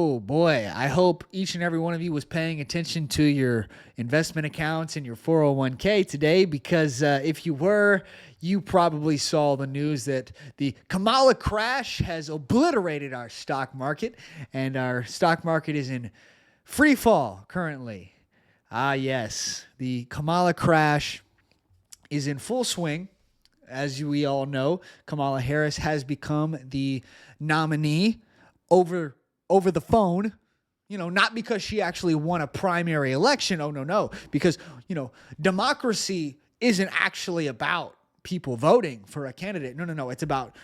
Oh boy, I hope each and every one of you was paying attention to your investment accounts and your 401k today, because if you were, you probably saw the news that the Kamalacrash has obliterated our stock market, and our stock market is in free fall currently. Ah, yes, the Kamalacrash is in full swing. As we all know, Kamala Harris has become the nominee over the phone, not because she actually won a primary election. Oh, no, because, democracy isn't actually about people voting for a candidate. No. It's about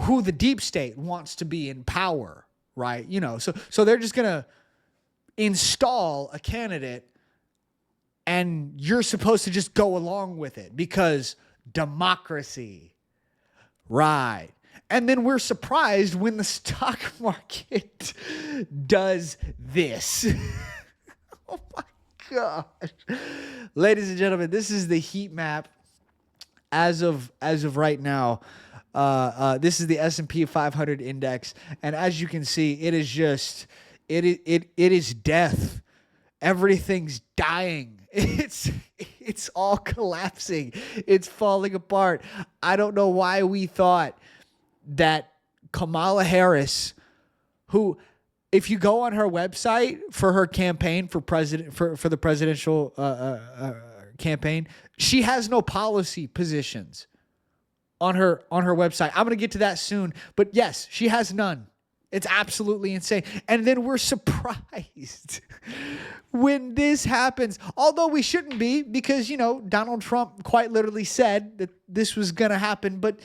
who the deep state wants to be in power, right? So they're just going to install a candidate and you're supposed to just go along with it because democracy, right? And then we're surprised when the stock market does this. Oh my gosh. Ladies and gentlemen, this is the heat map as of right now. This is the S&P 500 index, and as you can see, it is just it is death. Everything's dying. It's all collapsing. It's falling apart. I don't know why we thought that Kamala Harris, who, if you go on her website for her campaign for president, for the presidential campaign, she has no policy positions on her website. I'm going to get to that soon, but yes, she has none. It's absolutely insane. And then we're surprised when this happens, although we shouldn't be, because, Donald Trump quite literally said that this was going to happen, but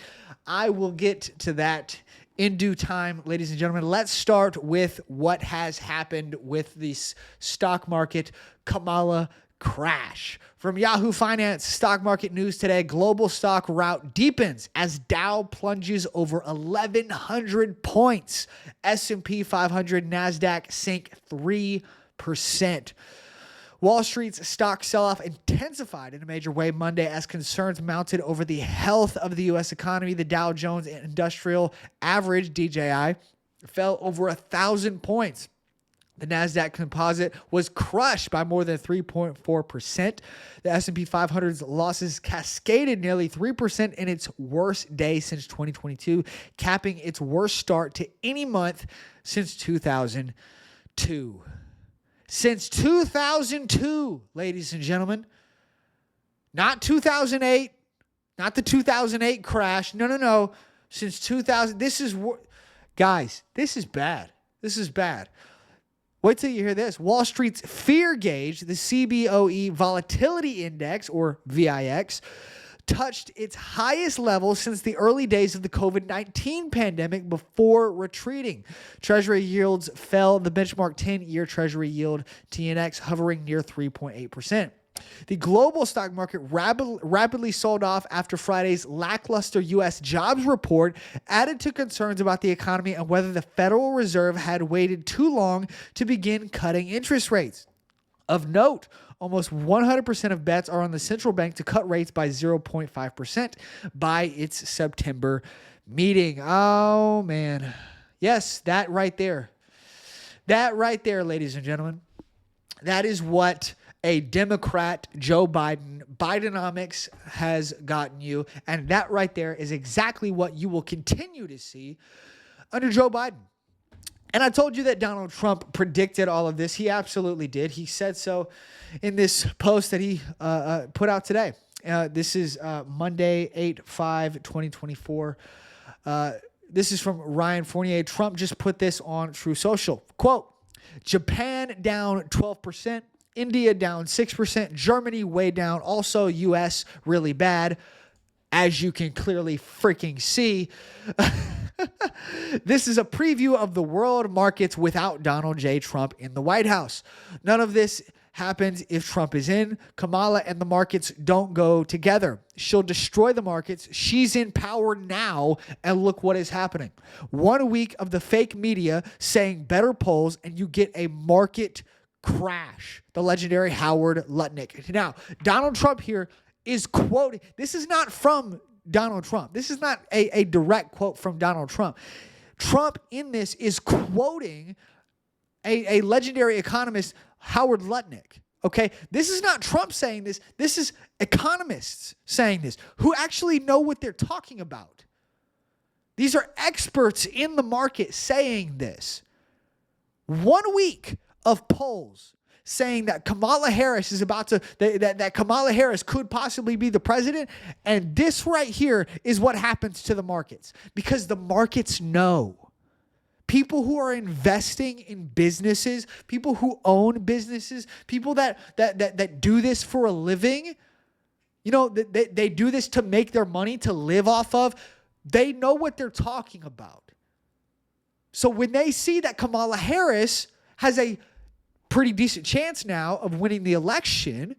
I will get to that in due time, ladies and gentlemen. Let's start with what has happened with this stock market Kamala crash. From Yahoo Finance, stock market news today: global stock rout deepens as Dow plunges over 1,100 points. S&P 500, NASDAQ sink 3%. Wall Street's stock sell-off intensified in a major way Monday as concerns mounted over the health of the U.S. economy. The Dow Jones Industrial Average, DJI, fell over 1,000 points. The NASDAQ composite was crushed by more than 3.4%. The S&P 500's losses cascaded nearly 3% in its worst day since 2022, capping its worst start to any month since 2002. Since 2002, ladies and gentlemen. Not 2008, not the 2008 crash. No. Since 2000, guys, this is bad. This is bad. Wait till you hear this. Wall Street's fear gauge, the CBOE Volatility Index, or VIX, touched its highest level since the early days of the COVID-19 pandemic before retreating. Treasury yields fell. The benchmark 10-year Treasury yield, TNX, hovering near 3.8%. The global stock market rapidly sold off after Friday's lackluster U.S. jobs report added to concerns about the economy and whether the Federal Reserve had waited too long to begin cutting interest rates. Of note, almost 100% of bets are on the central bank to cut rates by 0.5% by its September meeting. Oh, man. Yes, that right there. That right there, ladies and gentlemen. That is what a Democrat, Joe Biden, Bidenomics has gotten you. And that right there is exactly what you will continue to see under Joe Biden. And I told you that Donald Trump predicted all of this. He absolutely did. He said so in this post that he put out today. This is Monday, 8/5/2024. This is from Ryan Fournier. Trump just put this on True Social. Quote, Japan down 12%. India down 6%. Germany way down. Also, U.S. really bad, as you can clearly freaking see. This is a preview of the world markets without Donald J. Trump in the White House. None of this happens if Trump is in. Kamala and the markets don't go together. She'll destroy the markets. She's in power now, and look what is happening. 1 week of the fake media saying better polls, and you get a market crash. The legendary Howard Lutnick. Now, Donald Trump here is quoting. This is not from Donald Trump. This is not a direct quote from Donald Trump. Trump in this is quoting a legendary economist, Howard Lutnick. Okay, this is not Trump saying this. This is economists saying this who actually know what they're talking about. These are experts in the market saying this. 1 week of polls saying that Kamala Harris is about to, that Kamala Harris could possibly be the president. And this right here is what happens to the markets, because the markets know. People who are investing in businesses, people who own businesses, people that do this for a living, they do this to make their money, to live off of. They know what they're talking about. So when they see that Kamala Harris has a pretty decent chance now of winning the election,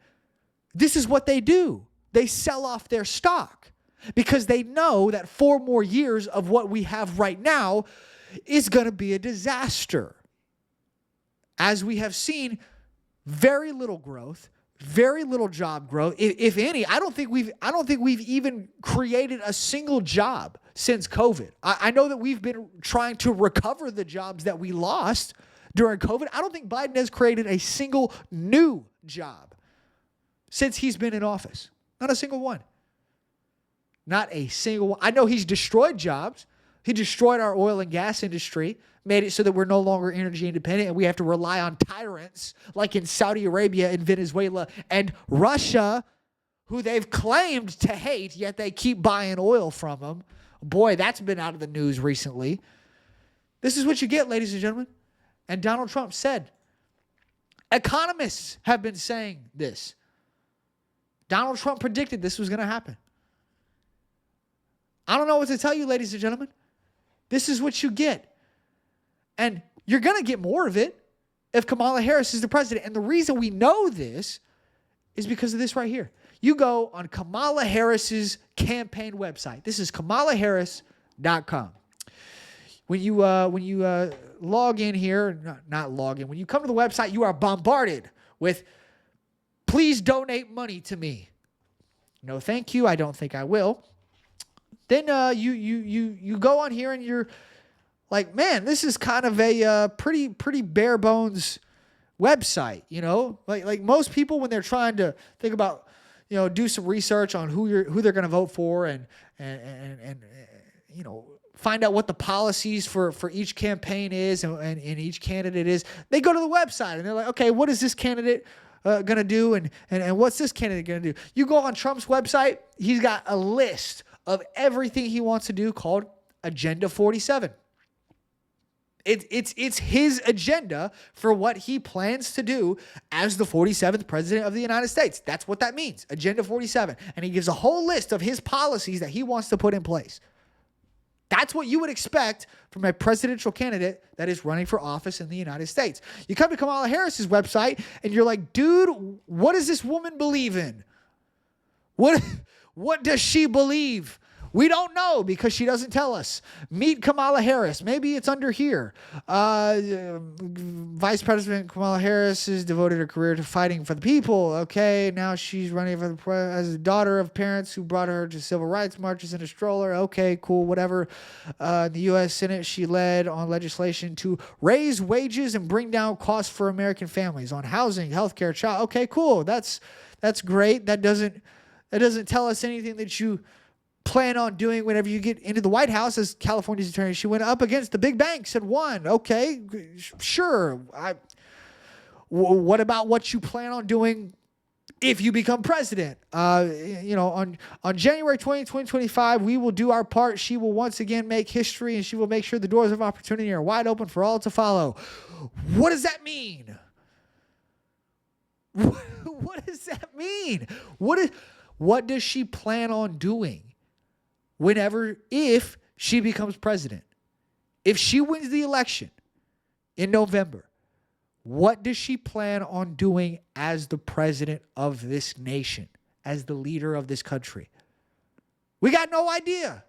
this is what they do. They sell off their stock because they know that 4 more years of what we have right now is going to be a disaster. As we have seen, very little growth, very little job growth, if any. I don't think we've even created a single job since COVID. I know that we've been trying to recover the jobs that we lost during COVID. I don't think Biden has created a single new job since he's been in office. Not a single one. Not a single one. I know he's destroyed jobs. He destroyed our oil and gas industry, made it so that we're no longer energy independent and we have to rely on tyrants like in Saudi Arabia and Venezuela and Russia, who they've claimed to hate, yet they keep buying oil from them. Boy, that's been out of the news recently. This is what you get, ladies and gentlemen. And Donald Trump said, economists have been saying this. Donald Trump predicted this was going to happen. I don't know what to tell you, ladies and gentlemen. This is what you get. And you're going to get more of it if Kamala Harris is the president. And the reason we know this is because of this right here. You go on Kamala Harris's campaign website. This is KamalaHarris.com. When you log in here, not log in, when you come to the website, you are bombarded with, please donate money to me. No, thank you. I don't think I will. Then you go on here and you're like, man, this is kind of a pretty bare bones website, like most people when they're trying to think about, do some research on who they're going to vote for and find out what the policies for each campaign is and each candidate is. They go to the website and they're like, okay, what is this candidate going to do and what's this candidate going to do? You go on Trump's website, he's got a list of everything he wants to do called Agenda 47. It's his agenda for what he plans to do as the 47th president of the United States. That's what that means, Agenda 47. And he gives a whole list of his policies that he wants to put in place. That's what you would expect from a presidential candidate that is running for office in the United States. You come to Kamala Harris's website and you're like, dude, what does this woman believe in? What does she believe? We don't know because she doesn't tell us. Meet Kamala Harris. Maybe it's under here. Vice President Kamala Harris has devoted her career to fighting for the people. Okay, now she's running for as a daughter of parents who brought her to civil rights marches in a stroller. Okay, cool, whatever. The U.S. Senate, she led on legislation to raise wages and bring down costs for American families on housing, healthcare, child. Okay, cool. That's great. That doesn't tell us anything that you plan on doing whenever you get into the White House as California's attorney. She went up against the big banks and won. Okay, sure. What about what you plan on doing if you become president? On January 20, 2025, we will do our part. She will once again make history, and she will make sure the doors of opportunity are wide open for all to follow. What does that mean? What does that mean? What does she plan on doing if she becomes president? If she wins the election in November, what does she plan on doing as the president of this nation, as the leader of this country? We got no idea.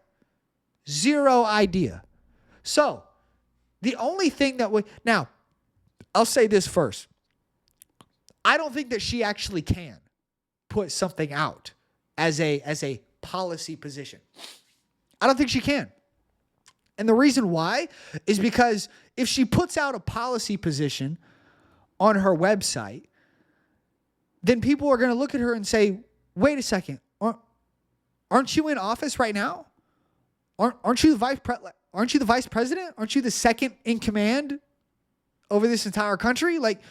Zero idea. So, the only thing now, I'll say this first. I don't think that she actually can put something out as a policy position. I don't think she can. And the reason why is because if she puts out a policy position on her website, then people are going to look at her and say, wait a second, aren't you in office right now? Aren't you the vice president? Aren't you the second in command over this entire country? Like,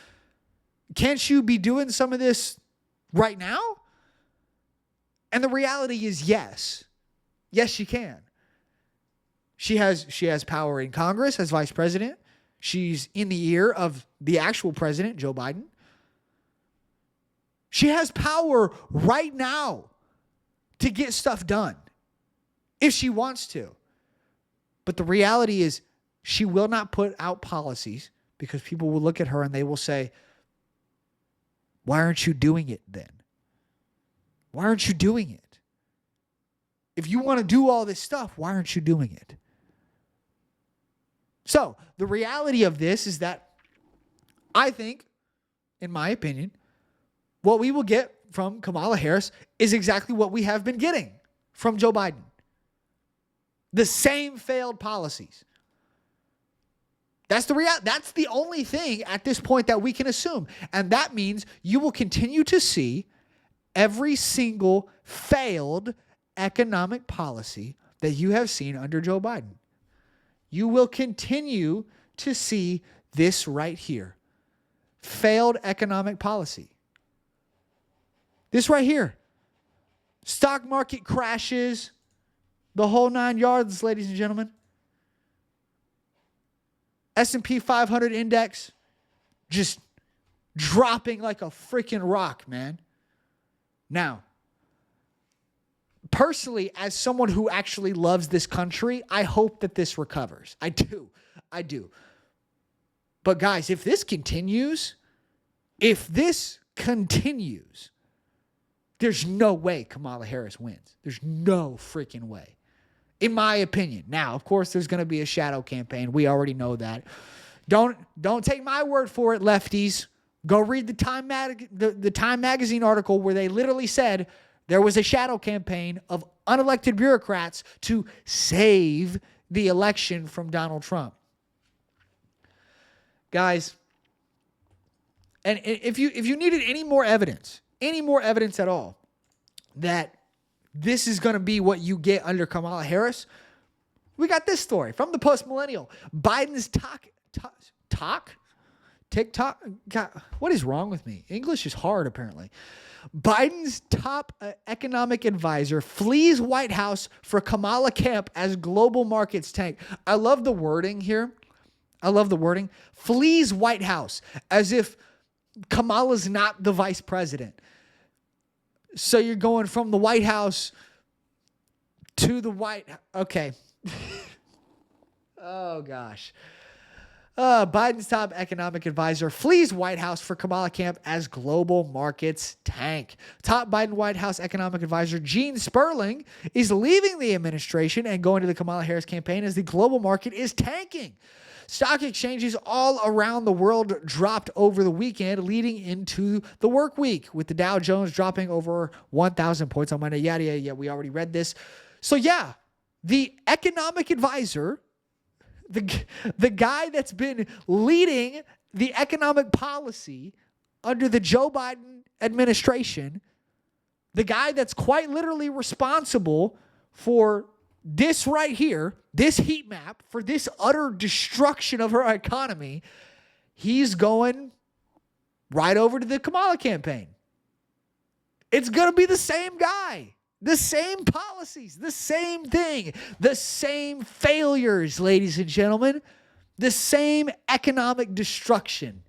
can't you be doing some of this right now? And the reality is yes. Yes, she can. She has power in Congress as vice president. She's in the ear of the actual president, Joe Biden. She has power right now to get stuff done if she wants to. But the reality is she will not put out policies because people will look at her and they will say, why aren't you doing it then? Why aren't you doing it? If you want to do all this stuff, why aren't you doing it? So the reality of this is that I think, in my opinion, what we will get from Kamala Harris is exactly what we have been getting from Joe Biden. The same failed policies. That's the only thing at this point that we can assume. And that means you will continue to see every single failed economic policy that you have seen under Joe Biden. You will continue to see this right here. Failed economic policy. This right here. Stock market crashes. The whole 9 yards, ladies and gentlemen. S&P 500 index just dropping like a freaking rock, man. Now, personally, as someone who actually loves this country, I hope that this recovers. I do. But guys, if this continues, there's no way Kamala Harris wins. There's no freaking way. In my opinion. Now, of course, there's going to be a shadow campaign. We already know that. Don't take my word for it, lefties. Go read the Time magazine article where they literally said there was a shadow campaign of unelected bureaucrats to save the election from Donald Trump. Guys, and if you needed any more evidence at all that this is going to be what you get under Kamala Harris, we got this story from the Post Millennial. Biden's TikTok. God, what is wrong with me? English is hard, apparently. Biden's top economic advisor flees White House for Kamala camp as global markets tank. I love the wording here. Flees White House, as if Kamala's not the vice president. So you're going from the White House to the White... Okay. Oh, gosh. Biden's top economic advisor flees White House for Kamala camp as global markets tank. Top Biden White House economic advisor Gene Sperling is leaving the administration and going to the Kamala Harris campaign as the global market is tanking. Stock exchanges all around the world dropped over the weekend, leading into the work week, with the Dow Jones dropping over 1,000 points on Monday. Yeah, we already read this. So yeah, the economic advisor, the guy that's been leading the economic policy under the Joe Biden administration, the guy that's quite literally responsible for this right here, this heat map, for this utter destruction of our economy, he's going right over to the Kamala campaign. It's going to be the same guy, the same policies, the same thing, the same failures, ladies and gentlemen, the same economic destruction.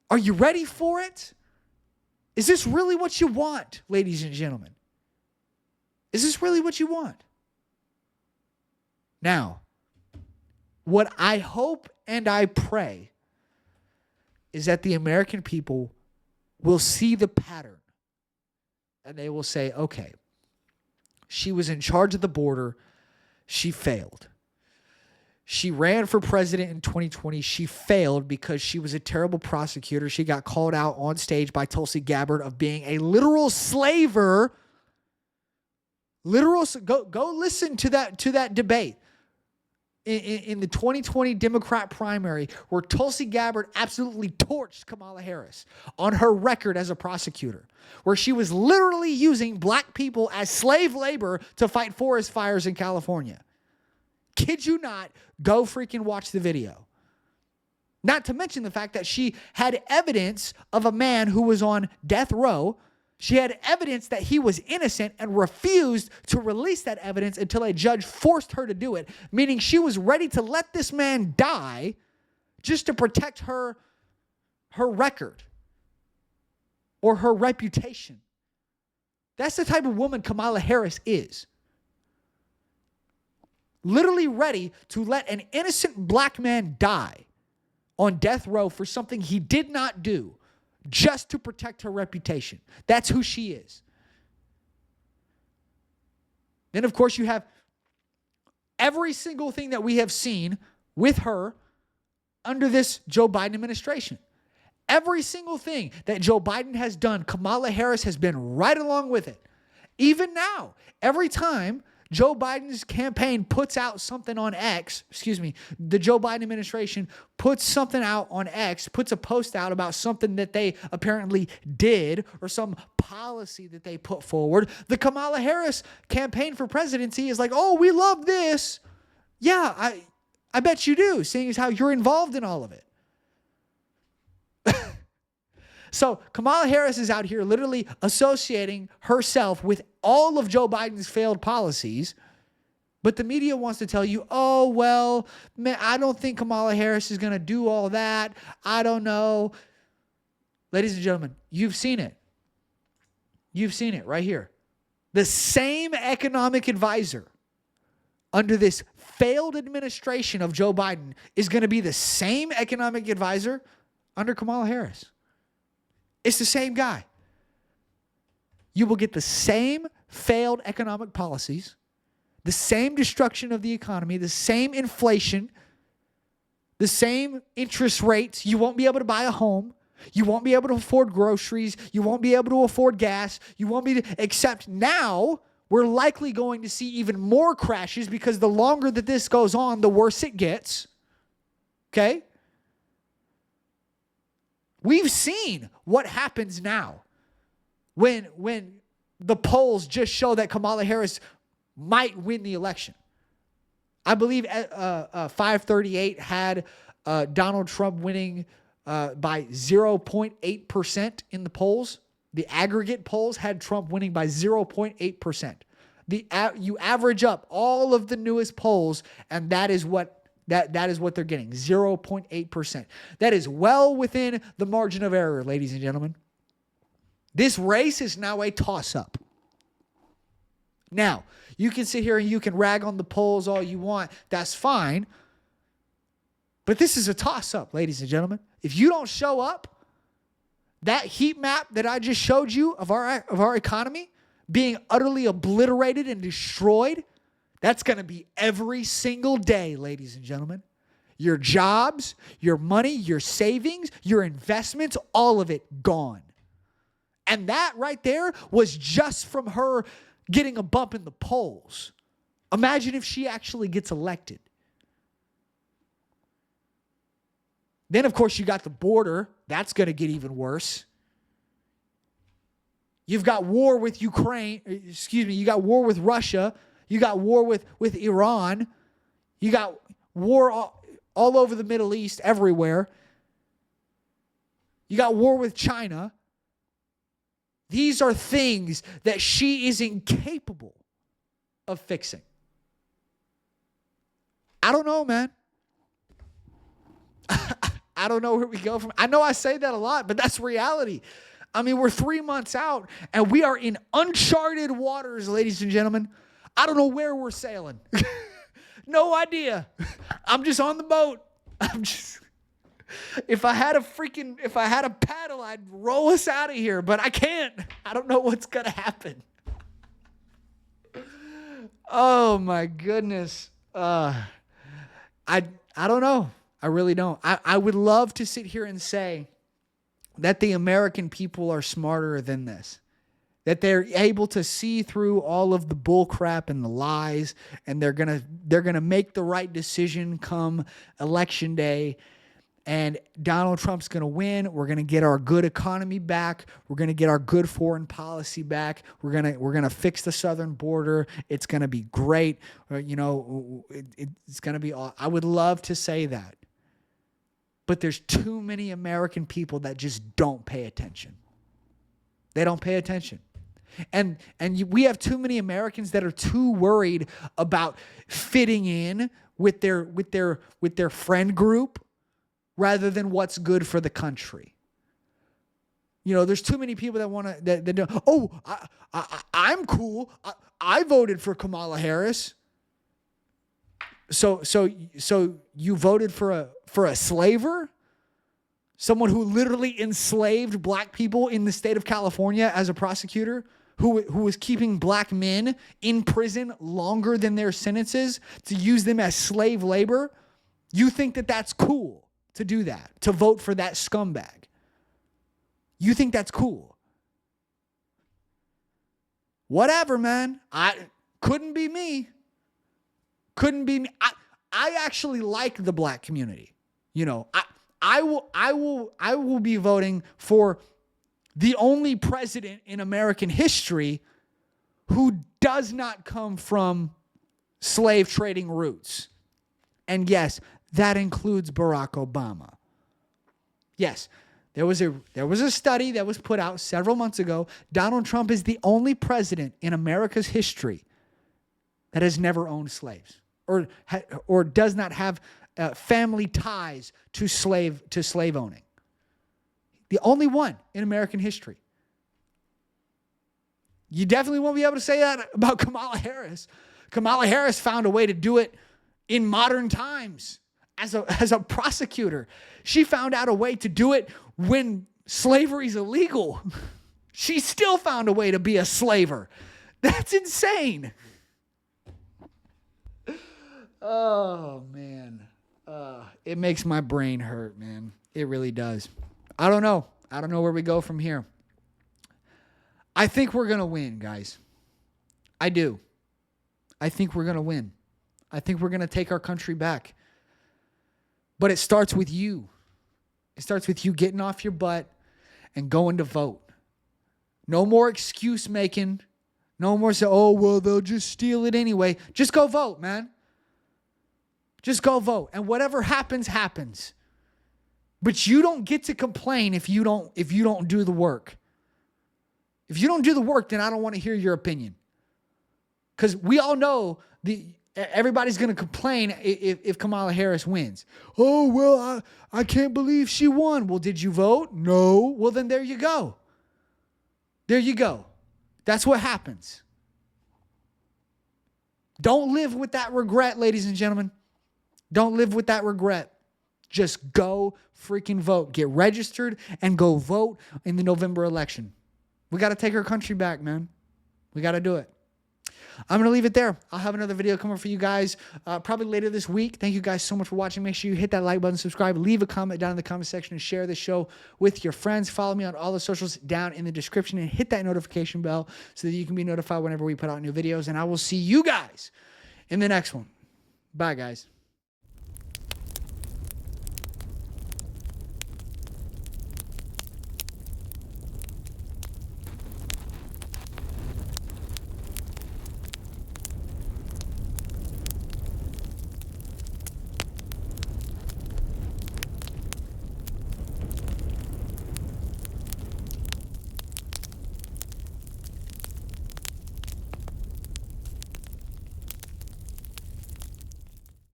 Are you ready for it? Is this really what you want, ladies and gentlemen? Is this really what you want? Now, what I hope and I pray is that the American people will see the pattern and they will say, okay, she was in charge of the border. She failed. She ran for president in 2020. She failed because she was a terrible prosecutor. She got called out on stage by Tulsi Gabbard of being a literal slaver. Literal. Go listen to that debate in the 2020 Democrat primary where Tulsi Gabbard absolutely torched Kamala Harris on her record as a prosecutor, where she was literally using black people as slave labor to fight forest fires in California. Kid you not, go freaking watch the video. Not to mention the fact that she had evidence of a man who was on death row. She had evidence that he was innocent and refused to release that evidence until a judge forced her to do it, meaning she was ready to let this man die just to protect her record or her reputation. That's the type of woman Kamala Harris is. Literally ready to let an innocent black man die on death row for something he did not do, just to protect her reputation. That's who she is. Then, of course, you have every single thing that we have seen with her under this Joe Biden administration. Every single thing that Joe Biden has done, Kamala Harris has been right along with it. Even now, every time Joe Biden's campaign puts out something on X, the Joe Biden administration puts something out on X, puts a post out about something that they apparently did or some policy that they put forward, the Kamala Harris campaign for presidency is like, oh, we love this. Yeah, I bet you do, seeing as how you're involved in all of it. So Kamala Harris is out here literally associating herself with all of Joe Biden's failed policies, but the media wants to tell you, oh, well, man, I don't think Kamala Harris is going to do all that. I don't know. Ladies and gentlemen, you've seen it. You've seen it right here. The same economic advisor under this failed administration of Joe Biden is going to be the same economic advisor under Kamala Harris. It's the same guy. You will get the same failed economic policies, the same destruction of the economy, the same inflation, the same interest rates. You won't be able to buy a home. You won't be able to afford groceries. You won't be able to afford gas. You won't be, except now we're likely going to see even more crashes because the longer that this goes on, the worse it gets. Okay? We've seen what happens now when the polls just show that Kamala Harris might win the election. I believe 538 had Donald Trump winning by 0.8% in the polls. The aggregate polls had Trump winning by 0.8%. You average up all of the newest polls, and that is what they're getting, 0.8%. That is well within the margin of error, ladies and gentlemen. This race is now a toss-up. Now, you can sit here and you can rag on the polls all you want. That's fine. But this is a toss-up, ladies and gentlemen. If you don't show up, that heat map that I just showed you of our economy being utterly obliterated and destroyed, that's going to be every single day, ladies and gentlemen. Your jobs, your money, your savings, your investments, all of it gone. And that right there was just from her getting a bump in the polls. Imagine if she actually gets elected. Then, of course, you got the border. That's going to get even worse. You've got war with Ukraine. You got war with Russia. You got war with Iran. You got war all over the Middle East, everywhere. You got war with China. These are things that she is incapable of fixing. I don't know, man. I don't know where we go from. I know I say that a lot, but that's reality. I mean, we're 3 months out, and we are in uncharted waters, ladies and gentlemen. I don't know where we're sailing. No idea. I'm just on the boat. If I had a paddle, I'd roll us out of here, but I can't. I don't know what's going to happen. Oh my goodness. I don't know. I really don't. I would love to sit here and say that the American people are smarter than this. that they're able to see through all of the bull crap and the lies, and they're gonna make the right decision come election day. And Donald Trump's going to win. We're going to get our good economy back. We're going to get our good foreign policy back. We're going to fix the southern border. It's going to be great. You know, it's going to be I would love to say that. But there's too many American people that just don't pay attention. They don't pay attention. And we have too many Americans that are too worried about fitting in with their friend group, rather than what's good for the country. You know, there's too many people that want to, that don't, oh, I'm cool. I voted for Kamala Harris. So you voted for a slaver? Someone who literally enslaved black people in the state of California as a prosecutor, who was keeping black men in prison longer than their sentences to use them as slave labor? You think that that's cool? To do that, to vote for that scumbag. You think that's cool? Whatever, man. Couldn't be me. Couldn't be me. I actually like the black community. You know, I will be voting for the only president in American history who does not come from slave trading roots. And yes, that includes Barack Obama. Yes, there was a study that was put out several months ago. Donald Trump is the only president in America's history that has never owned slaves or does not have family ties to slave owning. The only one in American history. You definitely won't be able to say that about Kamala Harris. Kamala Harris found a way to do it in modern times. As a prosecutor, she found out a way to do it when slavery's illegal. She still found a way to be a slaver. That's insane. Oh, man. It makes my brain hurt, man. It really does. I don't know. I don't know where we go from here. I think we're going to win, guys. I do. I think we're going to win. I think we're going to take our country back. But it starts with you. It starts with you getting off your butt and going to vote. No more excuse making. No more say, oh, well, they'll just steal it anyway. Just go vote, man. Just go vote. And whatever happens, happens. But you don't get to complain if you don't do the work. If you don't do the work, then I don't want to hear your opinion. Because we all know everybody's going to complain if Kamala Harris wins. Oh, well, I can't believe she won. Well, did you vote? No. Well, then there you go. There you go. That's what happens. Don't live with that regret, ladies and gentlemen. Don't live with that regret. Just go freaking vote. Get registered and go vote in the November election. We got to take our country back, man. We got to do it. I'm going to leave it there. I'll have another video coming for you guys probably later this week. Thank you guys so much for watching. Make sure you hit that like button, subscribe, leave a comment down in the comment section, and share the show with your friends. Follow me on all the socials down in the description and hit that notification bell so that you can be notified whenever we put out new videos. And I will see you guys in the next one. Bye, guys.